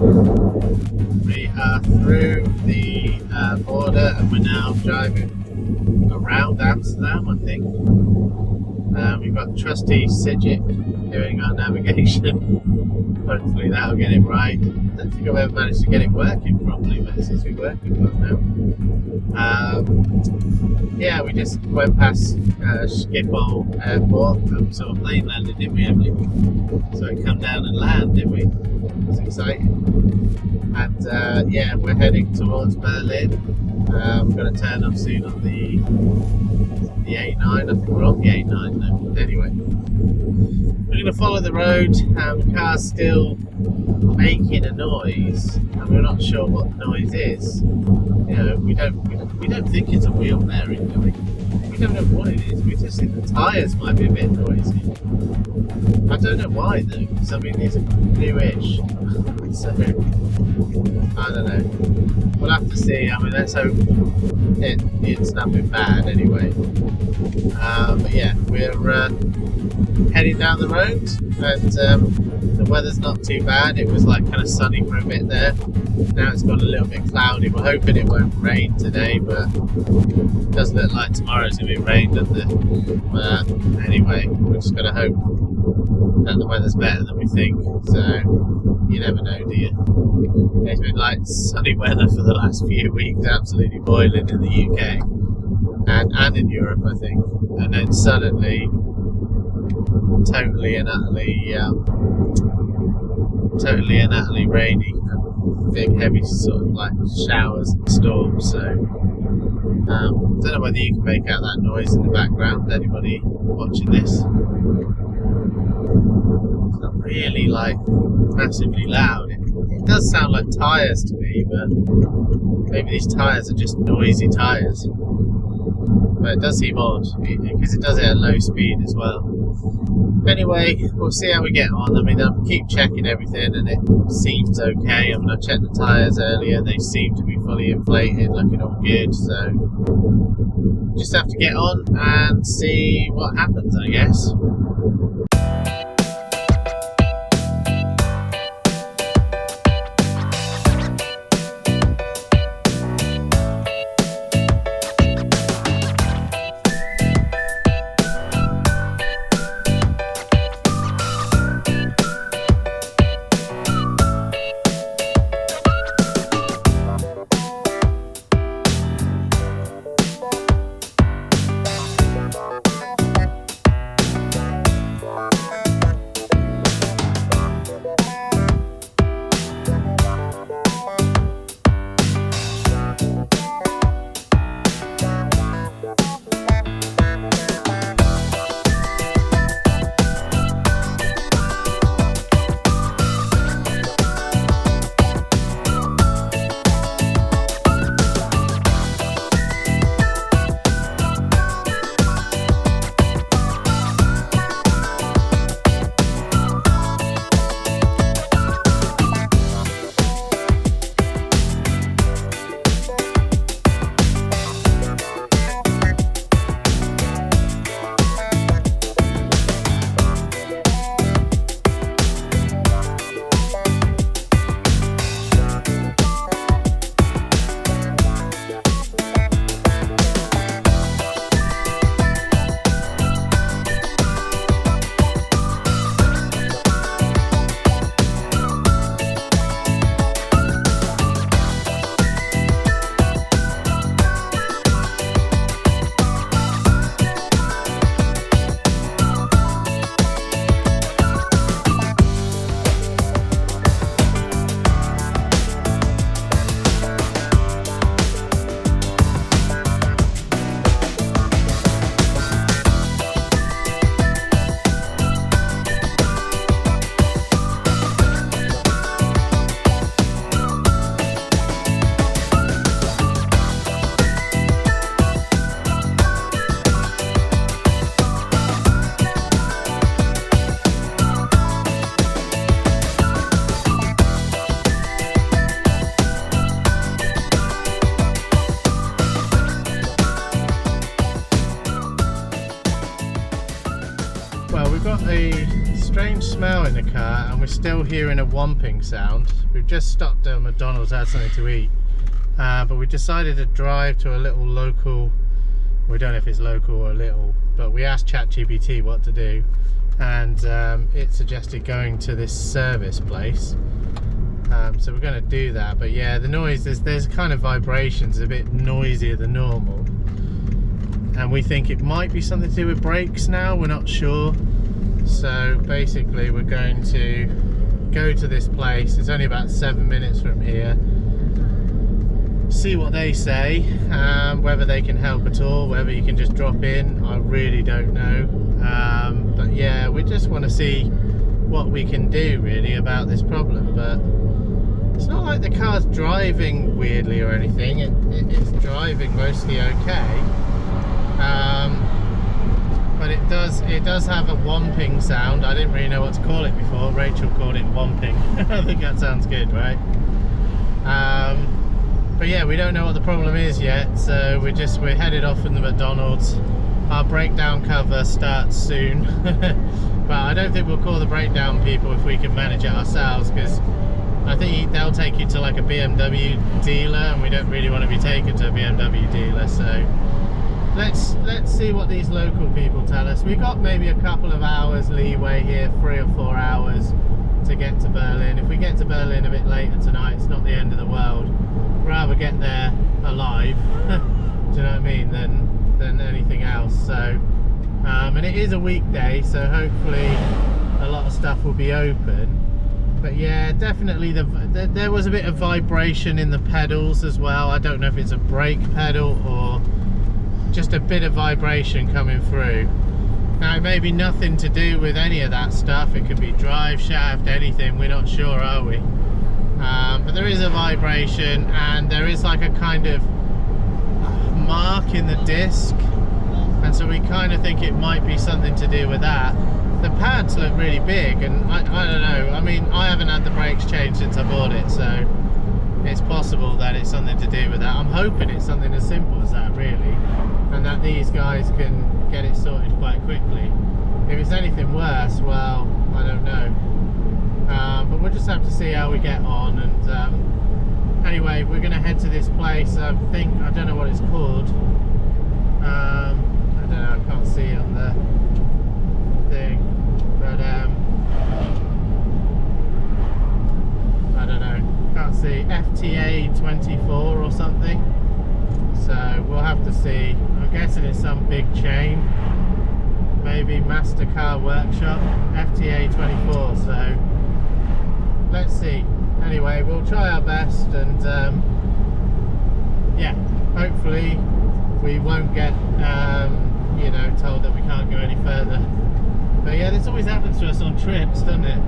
We are through the border and we're now driving around Amsterdam, I think. We've got trusty Sigit doing our navigation. Hopefully that'll get it right. I don't think I've ever managed to get it working properly, but it seems to be working well now. Yeah, we just went past Schiphol Airport and sort of plane landed, didn't we, Emily? So we come down and land, didn't we? It was exciting. And yeah, we're heading towards Berlin. We're going to turn off soon on the A9. I think we're on the A9 now. Anyway, we're going to follow the road. The car's still making a noise, and we're not sure what the noise is. You know, we don't think it's a wheel bearing, do we? We don't know what it is. We just think the tyres might be a bit noisy. I don't know why though, because I mean these are newish. So I don't know. We'll have to see. I mean, let's hope it's nothing bad anyway. But yeah, we're heading down the road, and the weather's not too bad. It was like kind of sunny for a bit there. Now it's got a little bit cloudy. We're hoping it won't rain today, but it does look like tomorrow's going to be rain, doesn't it? Anyway, we're just going to hope that the weather's better than we think. So you never know, do you? It's been like sunny weather for the last few weeks, absolutely boiling in the UK and in Europe, I think. And then suddenly, totally and utterly rainy. Big heavy sort of like showers and storms, so don't know whether you can make out that noise in the background, anybody watching this. It's not really like massively loud. It does sound like tyres to me, but maybe these tyres are just noisy tyres. But it does seem odd, because it does it at low speed as well. Anyway, we'll see how we get on. I mean, I'll keep checking everything and it seems okay. I mean, I checked the tyres earlier, they seem to be fully inflated, looking all good, so just have to get on and see what happens, I guess. smell in the car and we're still hearing a whomping sound. We've just stopped at McDonald's, had something to eat, but we decided to drive to a little local, we don't know if it's local or little, but we asked ChatGPT what to do, and it suggested going to this service place. So we're going to do that. But yeah, the noise, there's kind of vibrations, a bit noisier than normal, and we think it might be something to do with brakes now, we're not sure. So basically we're going to go to this place. It's only about 7 minutes from here, see what they say, whether they can help at all, whether you can just drop in, I really don't know. But yeah, we just want to see what we can do really about this problem. But it's not like the car's driving weirdly or anything, it's driving mostly okay. But it does have a whomping sound. I didn't really know what to call it before. Rachel called it whomping. I think that sounds good, right? But yeah, we don't know what the problem is yet, so we're headed off from the McDonald's. Our breakdown cover starts soon. But I don't think we'll call the breakdown people if we can manage it ourselves, because I think they'll take you to like a BMW dealer, and we don't really want to be taken to a BMW dealer. So let's see what these local people tell us. We got maybe a couple of hours leeway here, 3 or 4 hours to get to Berlin. If we get to Berlin a bit later tonight, it's not the end of the world. We'd rather get there alive, do you know what I mean, than anything else. So and it is a weekday, so hopefully a lot of stuff will be open. But yeah, definitely there was a bit of vibration in the pedals as well. I don't know if it's a brake pedal or just a bit of vibration coming through. Now it may be nothing to do with any of that stuff, it could be drive shaft, anything, we're not sure, are we? But there is a vibration, and there is like a kind of mark in the disc, and so we kind of think it might be something to do with that. The pads look really big, and I don't know, I mean, I haven't had the brakes changed since I bought it, so it's possible that it's something to do with that. I'm hoping it's something as simple as that really, and that these guys can get it sorted quite quickly. If it's anything worse, well, I don't know. But we'll just have to see how we get on. And anyway, we're going to head to this place. I don't know what it's called. I don't know, I can't see it on the thing. But I don't know, can't see, FTA 24 or something. So we'll have to see. I'm guessing it's some big chain, maybe Mastercar Workshop, FTA 24. So let's see. Anyway, we'll try our best, and yeah, hopefully we won't get you know, told that we can't go any further. But yeah, this always happens to us on trips, doesn't it?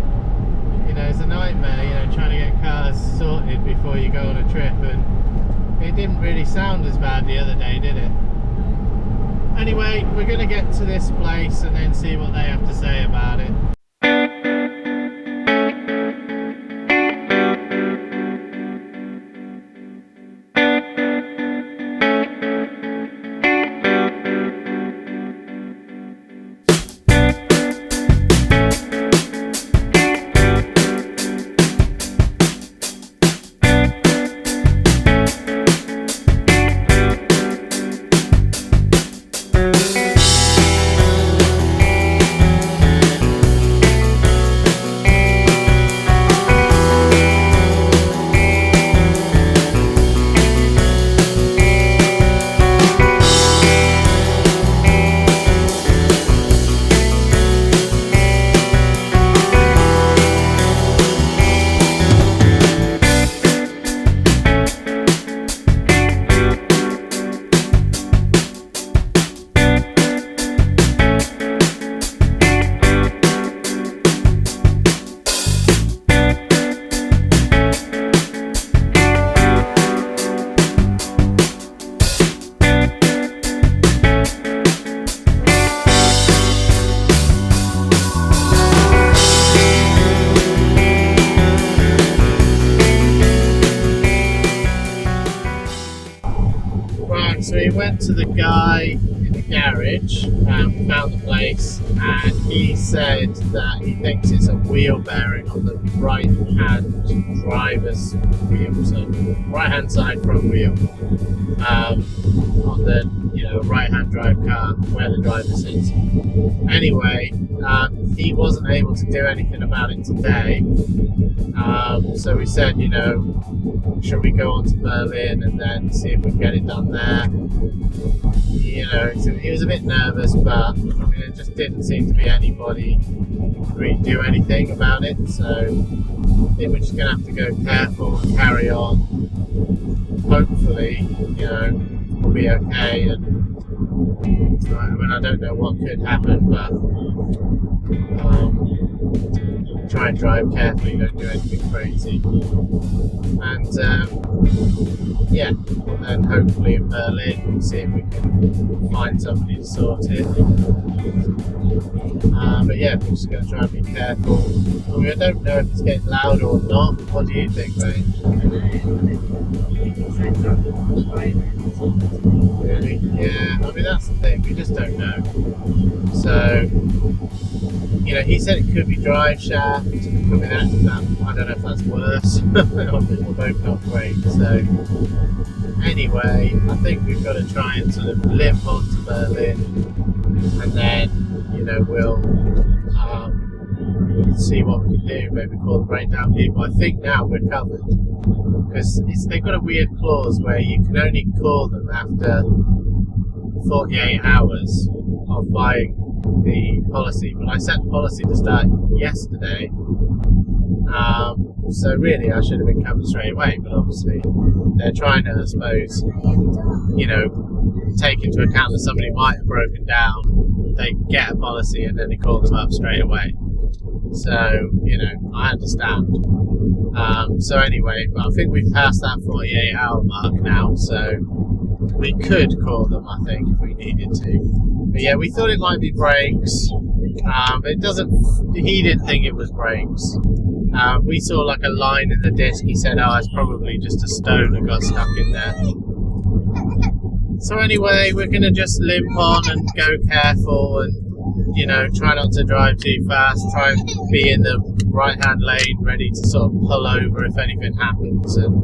You know, it's a nightmare, you know, trying to get cars sorted before you go on a trip, and it didn't really sound as bad the other day, did it? Anyway, we're going to get to this place and then see what they have to say about it. So we went to the guy in the garage. We found the place, and he said that he thinks it's a wheel bearing on the right-hand driver's wheel, so right-hand side front wheel, on the right-hand drive car where the driver sits. Anyway, he wasn't able to do anything about it today, so we said, should we go on to Berlin and then see if we can get it done there? So he was a bit nervous, but it just didn't seem to be anybody who could really do anything about it. So I think we're just going to have to go careful and carry on. Hopefully, we'll be okay. And I don't know what could happen, but try and drive carefully, don't do anything crazy. And and hopefully in Berlin we'll see if we can find somebody to sort it. But yeah, we're just going to try and be careful. I don't know if it's getting loud or not. What do you think, mate? Really? Yeah, that's the thing, we just don't know. So, he said it could be drive shaft coming out of that. I don't know if that's worse. I think we're both not great. So, anyway, I think we've got to try and sort of limp on to Berlin, and then, we'll see what we can do. Maybe call the breakdown people. I think now we're covered, because they've got a weird clause where you can only call them after 48 hours of buying the policy, but I set the policy to start yesterday, so really I should have been covered straight away, but obviously they're trying to, I suppose, take into account that somebody might have broken down, they get a policy and then they call them up straight away. So, I understand. So anyway, but I think we've passed that 48-hour mark now, so we could call them, I think, if we needed to. But yeah, we thought it might be brakes. He didn't think it was brakes. We saw like a line in the disc. He said, it's probably just a stone that got stuck in there. So anyway, we're going to just limp on and go careful and, try not to drive too fast, try and be in the right-hand lane, ready to sort of pull over if anything happens. And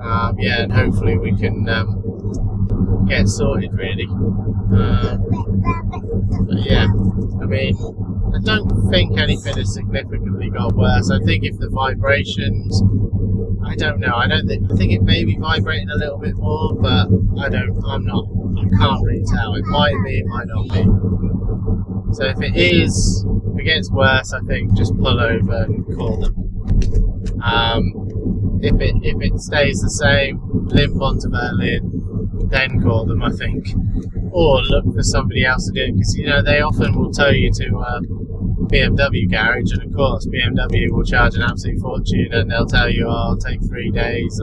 and hopefully we can get sorted, really. But yeah, I don't think anything has significantly got worse. I think if the vibrations, I don't know. I think it may be vibrating a little bit more, but I can't really tell. It might be, it might not be. So if it gets worse, I think just pull over and call them. If it stays the same, limp onto Berlin, then call them, I think. Or look for somebody else to do it, because they often will tow you to BMW garage, and of course BMW will charge an absolute fortune, and they'll tell you, it'll take 3 days.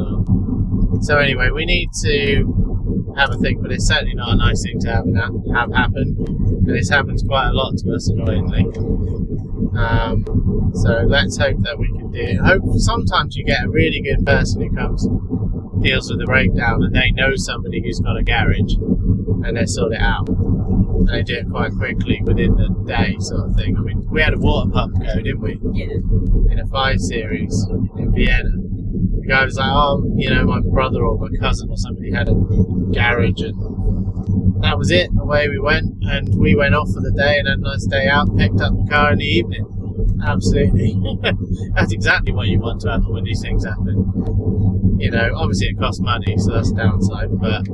So anyway, we need to have a think, but it's certainly not a nice thing to have happen, and this happens quite a lot to us, annoyingly. So let's hope that we can do it. Sometimes you get a really good person who deals with the breakdown, and they know somebody who's got a garage, and they sort it out, and they do it quite quickly within the day, sort of thing. We had a water pump go, didn't we? Yeah. In a 5 Series in Vienna. The guy was like, my brother or my cousin or somebody had a garage, and that was it. Away we went, and we went off for the day and had a nice day out, picked up the car in the evening. Absolutely. That's exactly what you want to happen when these things happen. Obviously it costs money, so that's the downside, but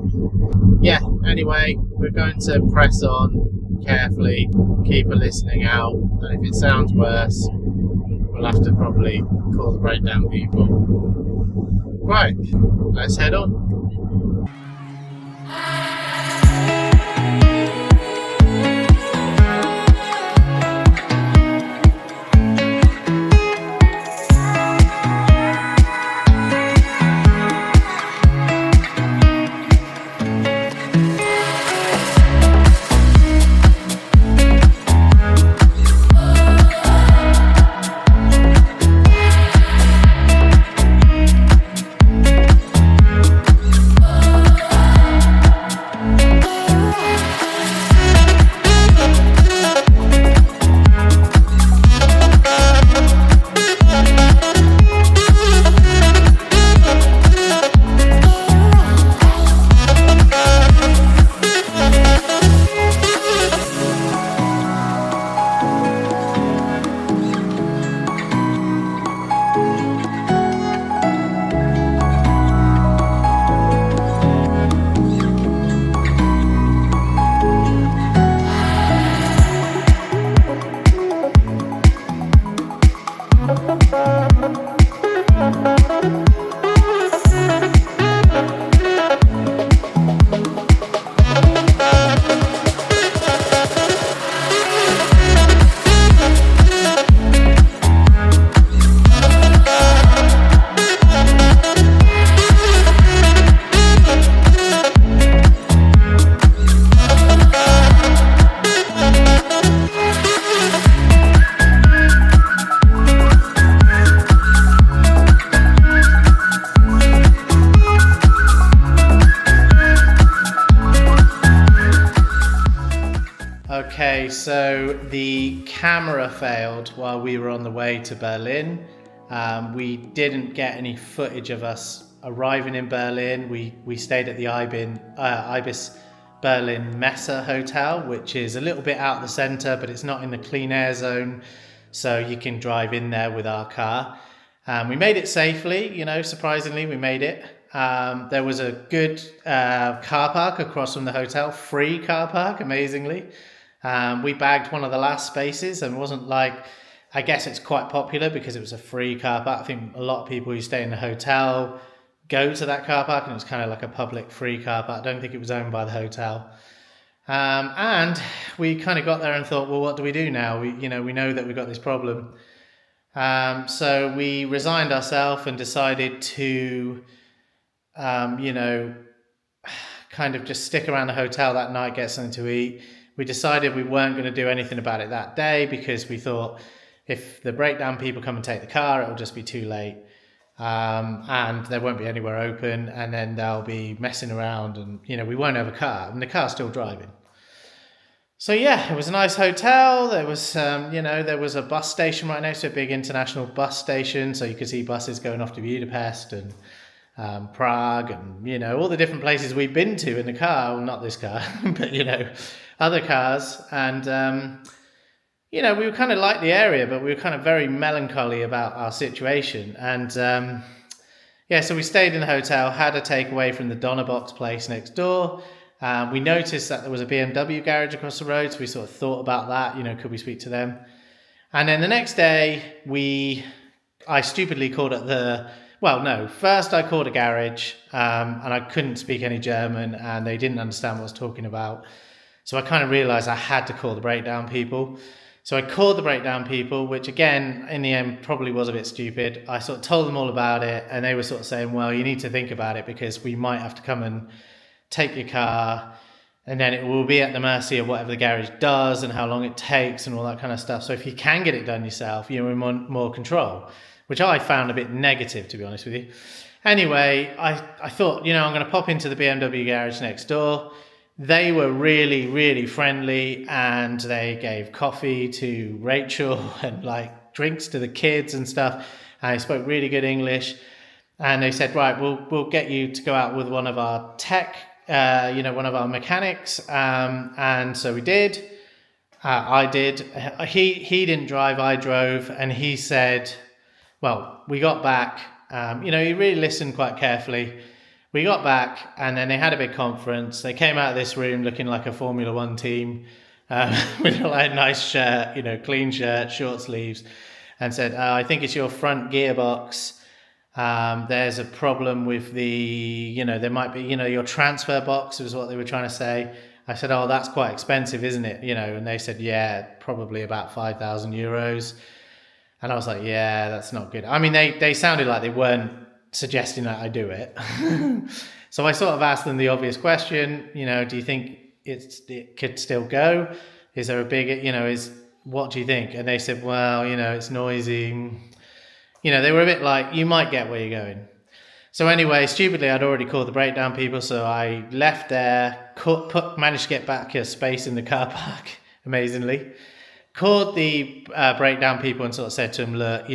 yeah, anyway, we're going to press on carefully, keep a listening out, and if it sounds worse, we'll have to probably call the breakdown people. Right, let's head on. Okay, so the camera failed while we were on the way to Berlin. We didn't get any footage of us arriving in Berlin. We stayed at the Ibis Berlin Messe Hotel, which is a little bit out of the centre, but it's not in the clean air zone, so you can drive in there with our car. We made it safely, surprisingly, we made it. There was a good car park across from the hotel, free car park, amazingly. We bagged one of the last spaces, and it wasn't like, I guess it's quite popular because it was a free car park. I think a lot of people who stay in the hotel go to that car park, and it's kind of like a public free car park. I don't think it was owned by the hotel. And we kind of got there and thought, well, what do we do now? We know that we've got this problem. So we resigned ourselves and decided to, kind of just stick around the hotel that night, get something to eat. We decided we weren't going to do anything about it that day because we thought if the breakdown people come and take the car, it'll just be too late. And there won't be anywhere open, and then they'll be messing around, and we won't have a car, and the car's still driving. So yeah, it was a nice hotel. There was there was a bus station right next to a big international bus station, so you could see buses going off to Budapest and Prague and all the different places we've been to in the car. Well, not this car, but other cars. And we were kind of like the area, but we were kind of very melancholy about our situation. And so we stayed in the hotel, had a takeaway from the Donnerbox place next door. We noticed that there was a BMW garage across the road, so we sort of thought about that, could we speak to them? And then the next day, I stupidly called first I called a garage, and I couldn't speak any German, and they didn't understand what I was talking about. So I kind of realized I had to call the breakdown people. So I called the breakdown people, which again, in the end, probably was a bit stupid. I sort of told them all about it, and they were sort of saying, well, you need to think about it because we might have to come and take your car, and then it will be at the mercy of whatever the garage does and how long it takes and all that kind of stuff. So if you can get it done yourself, you're in more control, which I found a bit negative, to be honest with you. Anyway, I thought, I'm going to pop into the BMW garage next door. They were really, really friendly, and they gave coffee to Rachel and drinks to the kids and stuff. And they spoke really good English. And they said, right, we'll get you to go out with one of our tech, one of our mechanics. And so we did. I did. He didn't drive, I drove. And he said, well, we got back. He really listened quite carefully. We got back, and then they had a big conference. They came out of this room looking like a Formula One team, with a nice shirt, clean shirt, short sleeves, and said, I think it's your front gearbox. There's a problem with there might be, your transfer box was what they were trying to say. I said, oh, that's quite expensive, isn't it? And they said, yeah, probably about 5,000 euros. And I was like, yeah, that's not good. I mean, they sounded like they weren't suggesting that I do it. So I sort of asked them the obvious question, do you think it could still go? Is there a big, what do you think? And they said, well, it's noisy. They were a bit like, you might get where you're going. So anyway, stupidly, I'd already called the breakdown people. So I left there, managed to get back a space in the car park, amazingly. Called the breakdown people and sort of said to them, look,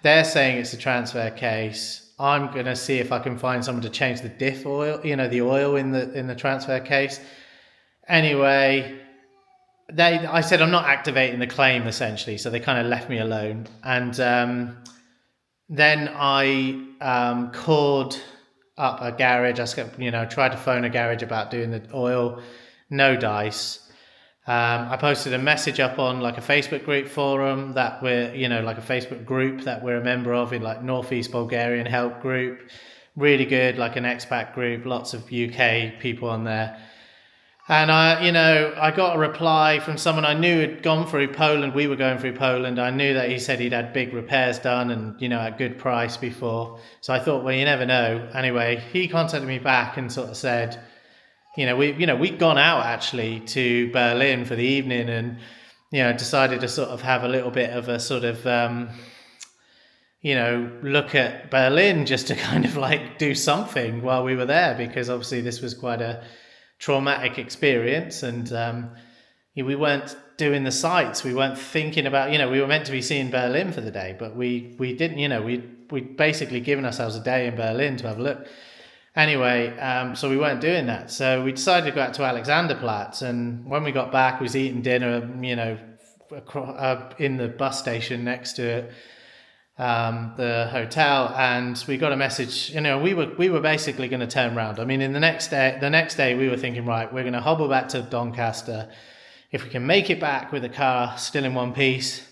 they're saying it's a transfer case. I'm going to see if I can find someone to change the diff oil, the oil in the transfer case. Anyway, I said I'm not activating the claim, essentially, so they kind of left me alone. And then I called up a garage. I tried to phone a garage about doing the oil. No dice. I posted a message up on a Facebook group forum that we're, a Facebook group that we're a member of in Northeast Bulgarian Help Group. Really good, an expat group, lots of UK people on there. And I got a reply from someone I knew had gone through Poland. We were going through Poland. I knew that he said he'd had big repairs done and, at good price before. So I thought, well, you never know. Anyway, he contacted me back and sort of said, we'd gone out actually to Berlin for the evening and, decided to sort of have a little bit of a sort of, look at Berlin just to kind of do something while we were there, because obviously this was quite a traumatic experience. And we weren't doing the sights. We weren't thinking about, we were meant to be seeing Berlin for the day, but we didn't, we'd basically given ourselves a day in Berlin to have a look. Anyway, so we weren't doing that. So we decided to go out to Alexanderplatz. And when we got back, we was eating dinner, in the bus station next to the hotel, and we got a message. We were basically going to turn around. I mean, the next day we were thinking, right, we're going to hobble back to Doncaster. If we can make it back with the car still in one piece,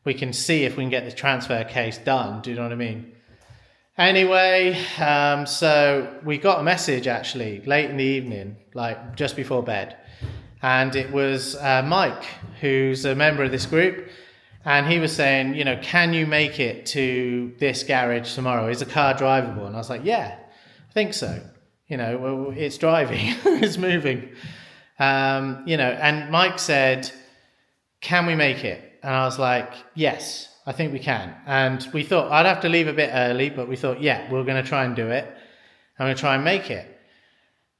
we can see if we can get the transfer case done. Do you know what I mean? Anyway, so we got a message actually late in the evening, like just before bed. And it was Mike, who's a member of this group. And he was saying, can you make it to this garage tomorrow? Is the car drivable? And I was like, yeah, I think so. Well, it's driving, it's moving. And Mike said, can we make it? And I was like, yes, I think we can. And we thought I'd have to leave a bit early, but we thought, yeah, we're going to try and do it. I'm going to try and make it.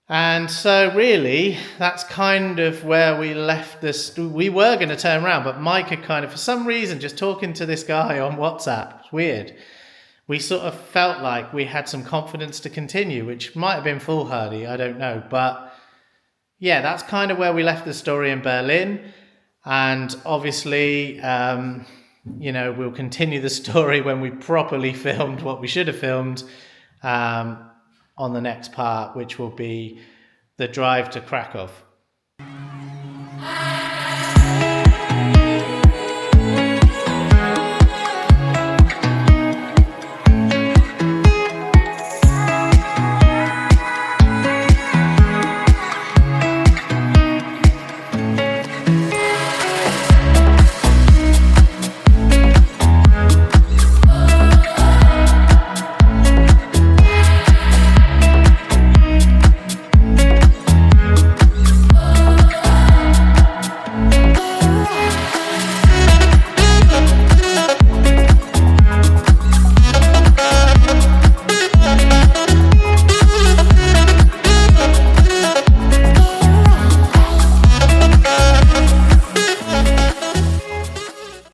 And so really, that's kind of where we left this. We were going to turn around, but Mike had kind of, for some reason, just talking to this guy on WhatsApp, it's weird. We sort of felt like we had some confidence to continue, which might have been foolhardy, I don't know. But yeah, that's kind of where we left the story in Berlin. And obviously, we'll continue the story when we properly filmed what we should have filmed on the next part, which will be the drive to Krakow.